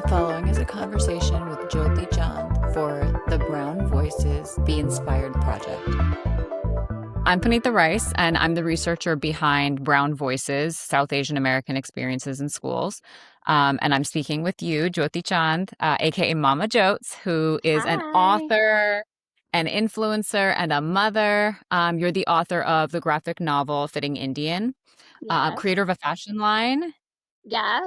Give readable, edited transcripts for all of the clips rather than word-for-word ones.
following is a conversation with Jyoti Chand for the Brown Voices Be Inspired project. I'm Punitha Rice, and I'm the researcher behind Brown Voices, South Asian American Experiences in Schools. And I'm speaking with you, Jyoti Chand, aka Mama Jotes, who is an Hi. author, an influencer, and a mother. You're the author of the graphic novel Fitting Indian, Yes. creator of a fashion line. Yeah,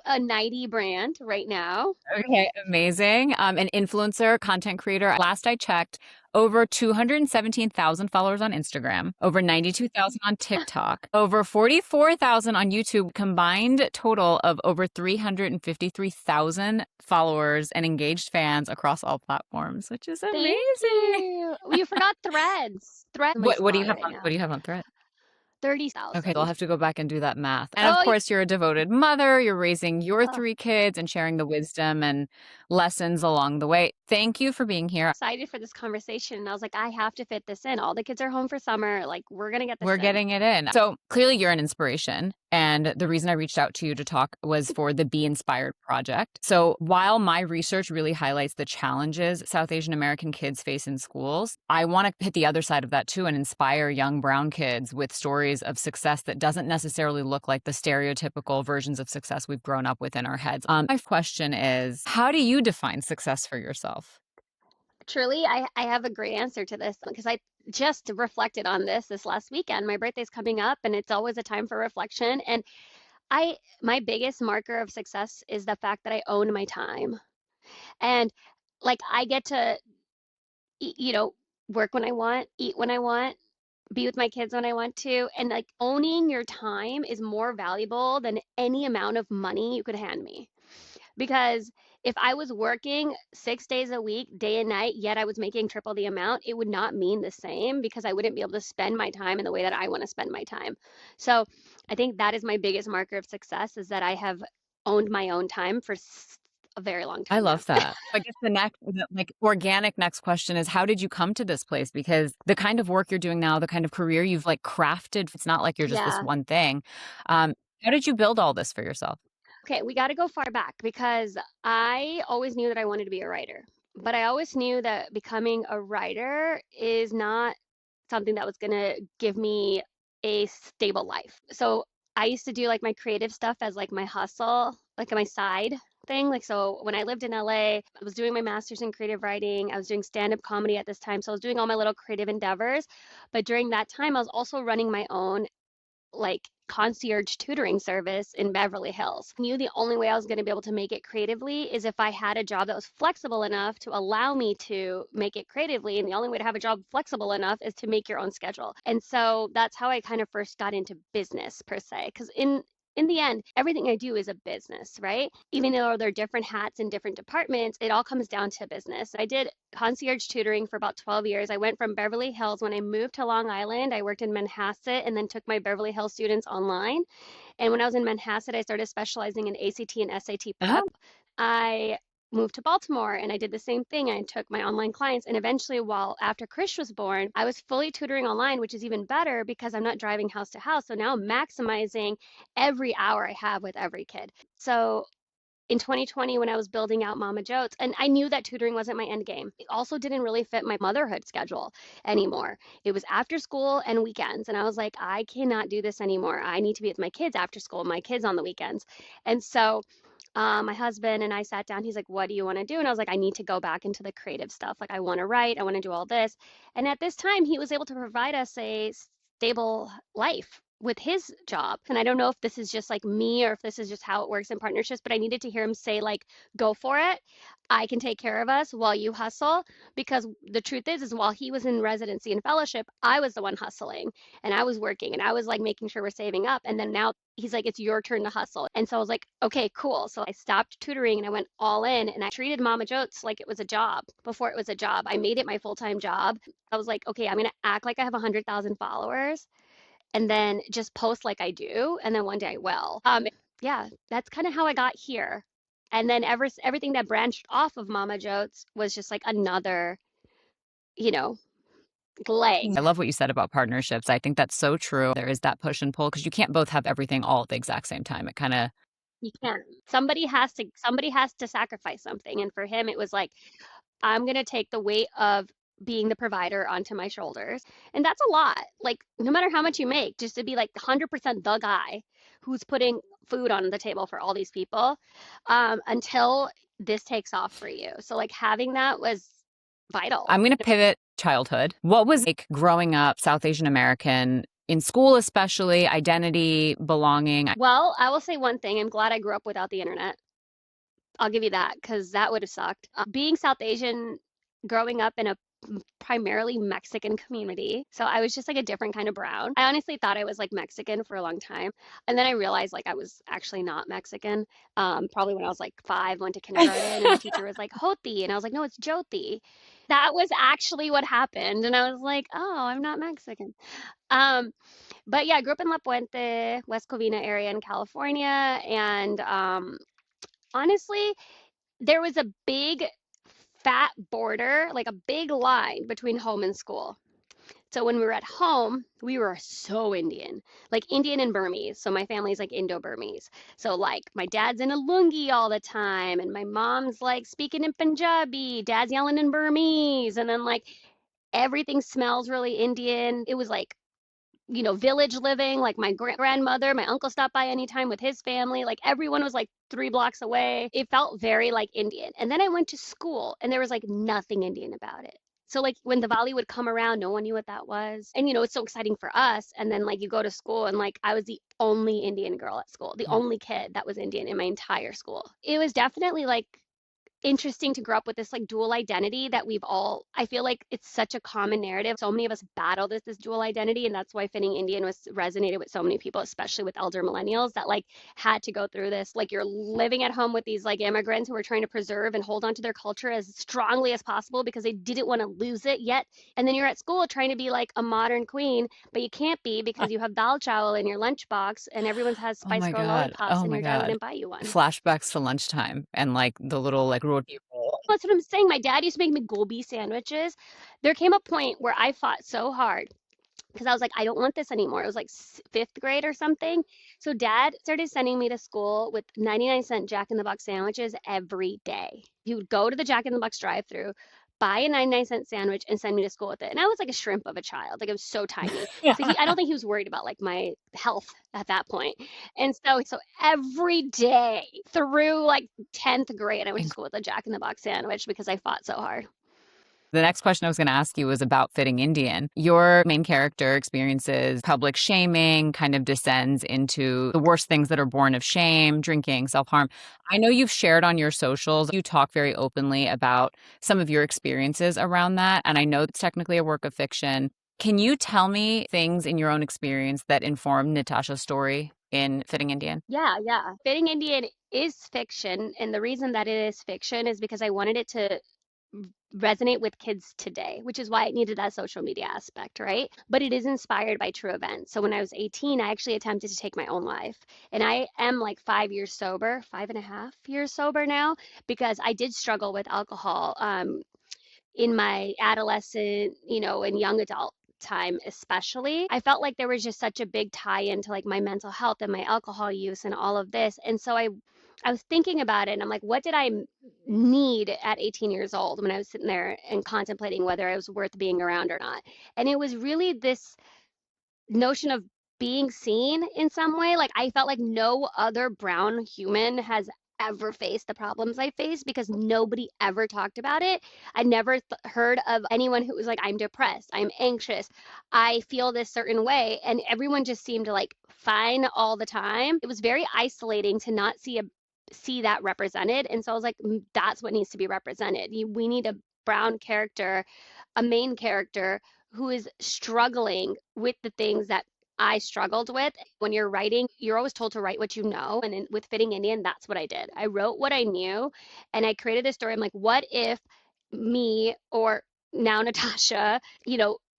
a nighty brand right now. Okay, amazing. An influencer, content creator. Last I checked, over 217,000 followers on Instagram, over 92,000 on TikTok, over 44,000 on YouTube, combined total of over 353,000 followers and engaged fans across all platforms, which is Thank amazing. you. Well, you forgot Threads. Threads my What do you spot have right on what now. do you have on Thread? Okay, I'll 30,000. have to go back and do that math. And of Oh, course, you're a devoted mother. You're raising your oh, 3 kids and sharing the wisdom and lessons along the way. Thank you for being here. excited for this conversation. And I was like, I have to fit this in. All the kids are home for summer. Like, we're gonna get this We're in. getting it in. So clearly, you're an inspiration. And the reason I reached out to you to talk was for the Be Inspired project. So while my research really highlights the challenges South Asian American kids face in schools, I want to hit the other side of that too and inspire young brown kids with stories of success that doesn't necessarily look like the stereotypical versions of success we've grown up with in our heads. My question is, how do you define success for yourself? Truly, I have a great answer to this because I just reflected on this last weekend. My birthday's coming up, and it's always a time for reflection. And my biggest marker of success is the fact that I own my time. And like I get to you know, work when I want, eat when I want, be with my kids when I want to. And like owning your time is more valuable than any amount of money you could hand me. Because if I was working 6 days a week, day and night, yet I was making triple the amount, it would not mean the same because I wouldn't be able to spend my time in the way that I want to spend my time. So I think that is my biggest marker of success is that I have owned my own time for a very long I time now. love that. I guess the organic next question is, how did you come to this place? Because the kind of work you're doing now, the kind of career you've like crafted, it's not like you're just this Yeah. one thing. Um, how did you build all this for yourself? Okay, we got to go far back because I always knew that I wanted to be a writer, but I always knew that becoming a writer is not something that was going to give me a stable life. So I used to do like my creative stuff as like my hustle, like my side thing. Like, so when I lived in LA, I was doing my master's in creative writing. I was doing stand-up comedy at this time. So I was doing all my little creative endeavors. But during that time, I was also running my own like concierge tutoring service in Beverly Hills. I knew the only way I was going to be able to make it creatively is if I had a job that was flexible enough to allow me to make it creatively. And the only way to have a job flexible enough is to make your own schedule. And so that's how I kind of first got into business per se. Because in the end, everything I do is a business, right? Even though there are different hats in different departments, it all comes down to business. I did concierge tutoring for about 12 years. I went from Beverly Hills. When I moved to Long Island, I worked in Manhasset and then took my Beverly Hills students online. And when I was in Manhasset, I started specializing in ACT and SAT Uh-huh. prep. I moved to Baltimore and I did the same thing. I took my online clients and eventually while after Krish was born, I was fully tutoring online, which is even better because I'm not driving house to house. So now I'm maximizing every hour I have with every kid. So in 2020 when I was building out Mama Jotes, and I knew that tutoring wasn't my end game. It also didn't really fit my motherhood schedule anymore. It was after school and weekends, and I was like, I cannot do this anymore. I need to be with my kids after school, my kids on the weekends. And so my husband and I sat down. He's like, what do you want to do? And I was like, I need to go back into the creative stuff. Like, I want to write, I want to do all this. And at this time, he was able to provide us a stable life with his job. And I don't know if this is just like me or if this is just how it works in partnerships, but I needed to hear him say, like, go for it. I can take care of us while you hustle. Because the truth is while he was in residency and fellowship, I was the one hustling and I was working and I was like making sure we're saving up. And then now he's like, it's your turn to hustle. And so I was like, okay, cool. So I stopped tutoring and I went all in and I treated Mama Jotes like it was a job before it was a job. I made it my full-time job. I was like, okay, I'm going to act like I have 100,000 followers and then just post like I do, and then one day I will. Yeah, that's kind of how I got here. And then everything that branched off of Mama Jotes was just like another, you know, leg. I love what you said about partnerships. I think that's so true. There is that push and pull because you can't both have everything all at the exact same time. It kind of You can't. Somebody has to sacrifice something. And for him, it was like, I'm going to take the weight of being the provider onto my shoulders. And that's a lot. Like, no matter how much you make, just to be like 100% the guy who's putting food on the table for all these people, until this takes off for you. So, like, having that was vital. I'm going to pivot childhood. What was like growing up South Asian American in school, especially identity, belonging? Well, I will say one thing. I'm glad I grew up without the internet. I'll give you that because that would have sucked. Being South Asian, growing up in a primarily Mexican community, so I was just like a different kind of brown. I honestly thought I was like Mexican for a long time, and then I realized like I was actually not Mexican. Probably when I was like 5, went to kindergarten, and the teacher was like Joti, and I was like, no, it's Jyoti. That was actually what happened, and I was like, oh, I'm not Mexican. Um, but yeah, I grew up in La Puente, West Covina area in California, and honestly, there was a big fat border, like a big line between home and school. So when we were at home, we were so Indian, like Indian and Burmese. So my family's like Indo-Burmese. So like my dad's in a lungi all the time, and my mom's like speaking in Punjabi, dad's yelling in Burmese, and then like everything smells really Indian. It was like, village living. Like my grandmother, my uncle stopped by anytime with his family. Like everyone was like 3 blocks away. It felt very like Indian. And then I went to school and there was like nothing Indian about it. So like when the Diwali would come around, no one knew what that was. And it's so exciting for us. And then like you go to school and like I was the only Indian girl at school, the only kid that was Indian in my entire school. It was definitely like interesting to grow up with this like dual identity that I feel like it's such a common narrative. So many of us battle this dual identity, and that's why fitting Indian was resonated with so many people, especially with elder millennials that like had to go through this. Like you're living at home with these like immigrants who are trying to preserve and hold on to their culture as strongly as possible because they didn't want to lose it yet. And then you're at school trying to be like a modern queen, but you can't be because you have dal chawal in your lunchbox and everyone has Oh Spice my Girl God. lollipops Oh and my your dad God. wouldn't buy you one. Flashbacks to lunchtime and like the little like roti roll. That's what I'm saying. My dad used to make me gobi sandwiches. There came a point where I fought so hard because I was like, I don't want this anymore. It was like fifth grade or something. So dad started sending me to school with 99-cent Jack in the Box sandwiches every day. He would go to the Jack in the Box drive-through, buy a 99-cent sandwich, and send me to school with it. And I was like a shrimp of a child. Like I was so tiny. Yeah. So I don't think he was worried about like my health at that point. And so every day through like 10th grade, I went to school with a Jack in the Box sandwich because I fought so hard. The next question I was going to ask you was about fitting Indian. Your main character experiences public shaming, kind of descends into the worst things that are born of shame, drinking, self harm. I know you've shared on your socials, you talk very openly about some of your experiences around that. And I know it's technically a work of fiction. Can you tell me things in your own experience that inform Natasha's story in Fitting Indian? Yeah, yeah. Fitting Indian is fiction, and the reason that it is fiction is because I wanted it to resonate with kids today, which is why it needed that social media aspect, right? But it is inspired by true events. So when I was 18, I actually attempted to take my own life. And I am like 5 years sober, 5.5 years sober now, because I did struggle with alcohol in my adolescent, and young adult time especially. I felt like there was just such a big tie into like my mental health and my alcohol use and all of this. And so I was thinking about it and I'm like, what did I need at 18 years old when I was sitting there and contemplating whether I was worth being around or not? And it was really this notion of being seen in some way. Like I felt like no other brown human has ever faced the problems I faced because nobody ever talked about it. I never heard of anyone who was like, I'm depressed, I'm anxious, I feel this certain way. And everyone just seemed to like fine all the time. It was very isolating to not see that represented. And so I was like, that's what needs to be represented. We need a brown character, a main character who is struggling with the things that I struggled with. When you're writing, you're always told to write what you know. And with Fitting Indian, that's what I did. I wrote what I knew and I created a story. I'm like, what if me or now Natasha,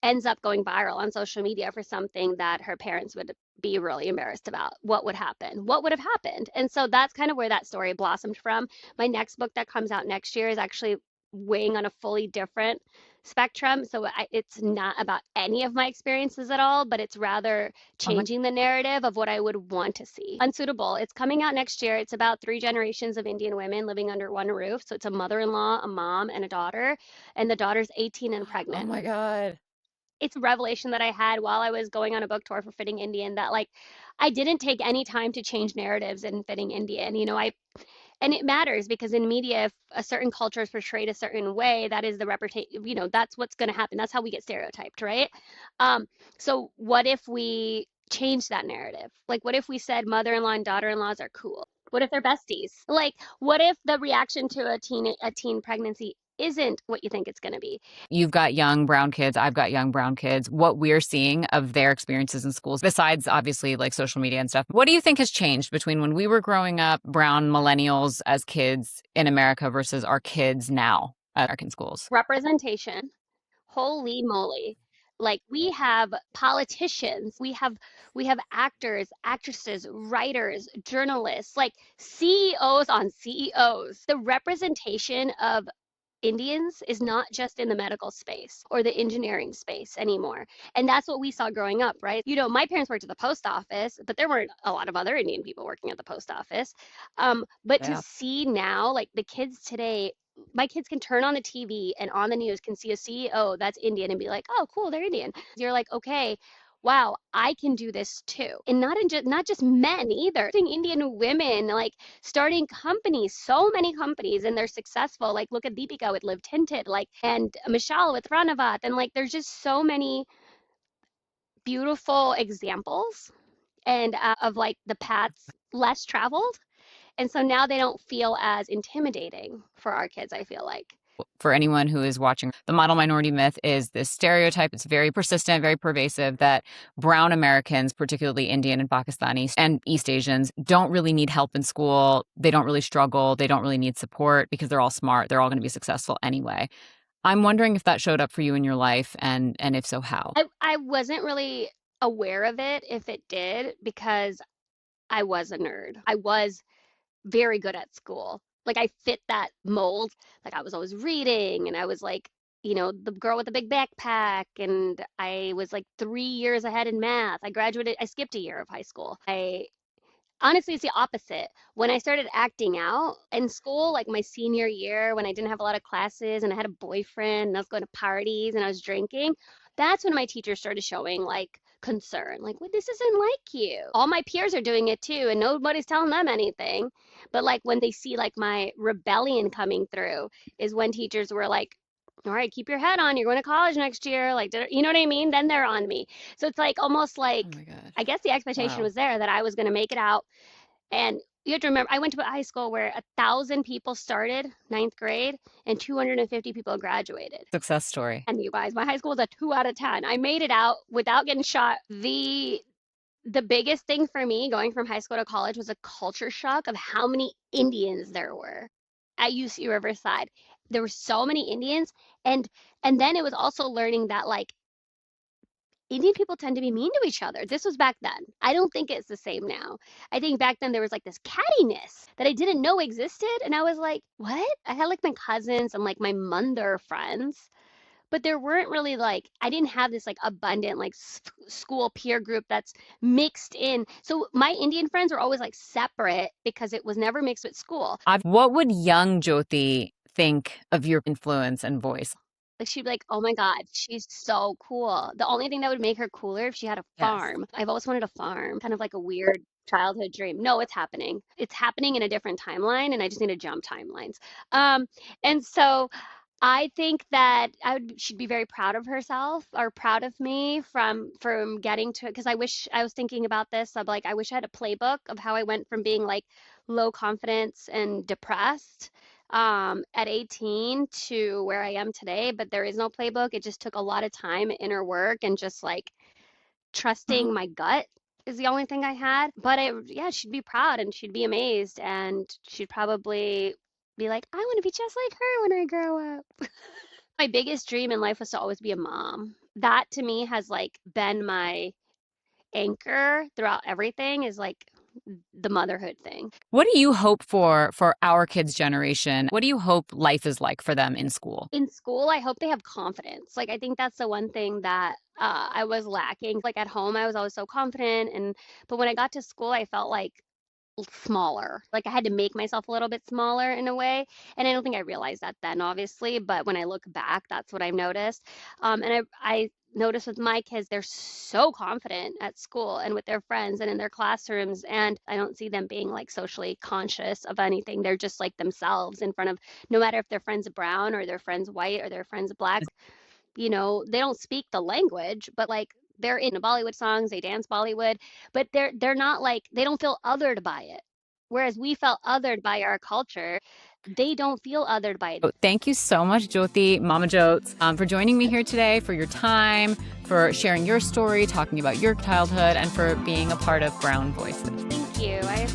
ends up going viral on social media for something that her parents would be really embarrassed about? What would happen? What would have happened? And so that's kind of where that story blossomed from. My next book that comes out next year is actually weighing on a fully different spectrum. So it's not about any of my experiences at all, but it's rather Oh my, changing the narrative of what I would want to see. Unsuitable. It's coming out next year. It's about three generations of Indian women living under one roof. So it's a mother-in-law, a mom, and a daughter. And the daughter's 18 and oh pregnant. my God. It's a revelation that I had while I was going on a book tour for Fitting Indian that like I didn't take any time to change narratives in Fitting Indian. I and it matters because in media, if a certain culture is portrayed a certain way, that is the reputation, that's what's going to happen. That's how we get stereotyped, right? Um, so what if we change that narrative? Like, what if we said mother-in-law and daughter-in-laws are cool? What if they're besties? Like, what if the reaction to a teen pregnancy isn't what you think it's going to be? You've got young brown kids, I've got young brown kids. What we're seeing of their experiences in schools, besides obviously like social media and stuff, what do you think has changed between when we were growing up, brown millennials as kids in America versus our kids now at American schools? Representation. Holy moly. Like we have politicians, we have actors, actresses, writers, journalists, like CEOs on CEOs. The representation of Indians is not just in the medical space or the engineering space anymore. And that's what we saw growing up, right? My parents worked at the post office, but there weren't a lot of other Indian people working at the post office. But to Yeah. see now, like the kids today, my kids can turn on the TV and on the news can see a CEO that's Indian and be like, oh, cool, they're Indian. You're like, okay, wow, I can do this too. And not just men either. Indian women like starting companies, so many companies, and they're successful. Like look at Deepika with Live Tinted, like and Michelle with Ranavat, and like there's just so many beautiful examples and of like the paths less traveled. And so now they don't feel as intimidating for our kids, I feel like. For anyone who is watching, the model minority myth is this stereotype. It's very persistent, very pervasive that brown Americans, particularly Indian and Pakistani and East Asians, don't really need help in school. They don't really struggle. They don't really need support because they're all smart. They're all going to be successful anyway. I'm wondering if that showed up for you in your life, and if so, how? I wasn't really aware of it if it did because I was a nerd. I was very good at school. Like I fit that mold. Like I was always reading and I was like, the girl with the big backpack and I was like 3 years ahead in math. I skipped a year of high school. I Honestly, it's the opposite. When I started acting out in school, like my senior year, when I didn't have a lot of classes and I had a boyfriend and I was going to parties and I was drinking, that's when my teachers started showing like concern. Like, well, this isn't like you. All my peers are doing it too, and nobody's telling them anything. But like when they see like my rebellion coming through, is when teachers were like, all right, keep your head on. You're going to college next year. Like, you know what I mean? Then they're on me. So it's like almost Oh like my God. I guess the expectation Wow. was there that I was going to make it out. And you have to remember, I went to a high school where 1,000 people started ninth grade and 250 people graduated. Success story. And you guys, my high school was a 2 out of 10. I made it out without getting shot. The biggest thing for me going from high school to college was a culture shock of how many Indians there were at UC Riverside. There were so many Indians, and then it was also learning that like Indian people tend to be mean to each other. This was back then. I don't think it's the same now. I think back then there was like this cattiness that I didn't know existed. And I was like, what? I had like my cousins and like my mother friends, but there weren't really like, I didn't have this like abundant like school peer group that's mixed in. So my Indian friends were always like separate because it was never mixed with school. What would young Jyoti think of your influence and voice? Like she'd be like, "Oh my God, she's so cool." The only thing that would make her cooler if she had a Yes. farm. I've always wanted a farm, kind of like a weird childhood dream. No, it's happening. It's happening in a different timeline, and I just need to jump timelines. Um, and so I think that she'd be very proud of herself or proud of me from getting to it because I was thinking about this of like I wish I had a playbook of how I went from being like low confidence and depressed at 18 to where I am today, but there is no playbook. It just took a lot of time, inner work, and just like Uh-huh. trusting my gut is the only thing I had. But yeah, she'd be proud and she'd be amazed, and she'd probably be like, I want to be just like her when I grow up. My biggest dream in life was to always be a mom. That to me has like been my anchor throughout everything is like the motherhood thing. What do you hope for our kids' generation? What do you hope life is like for them in school? In school, I hope they have confidence. Like, I think that's the one thing that I was lacking. Like at home, I was always so confident, but when I got to school, I felt like smaller. Like I had to make myself a little bit smaller in a way. And I don't think I realized that then, obviously, but when I look back, that's what I've noticed. And I noticed with my kids, they're so confident at school and with their friends and in their classrooms. And I don't see them being like socially conscious of anything. They're just like themselves in front of, no matter if their friend's brown or their friend's white or their friend's black, they don't speak the language, but like they're into Bollywood songs, they dance Bollywood, but they're not like they don't feel othered by it. Whereas we felt othered by our culture, they don't feel othered by it. Thank you so much, Jyoti, Mama Jotes, for joining me here today, for your time, for sharing your story, talking about your childhood, and for being a part of Brown Voices. Thank you. I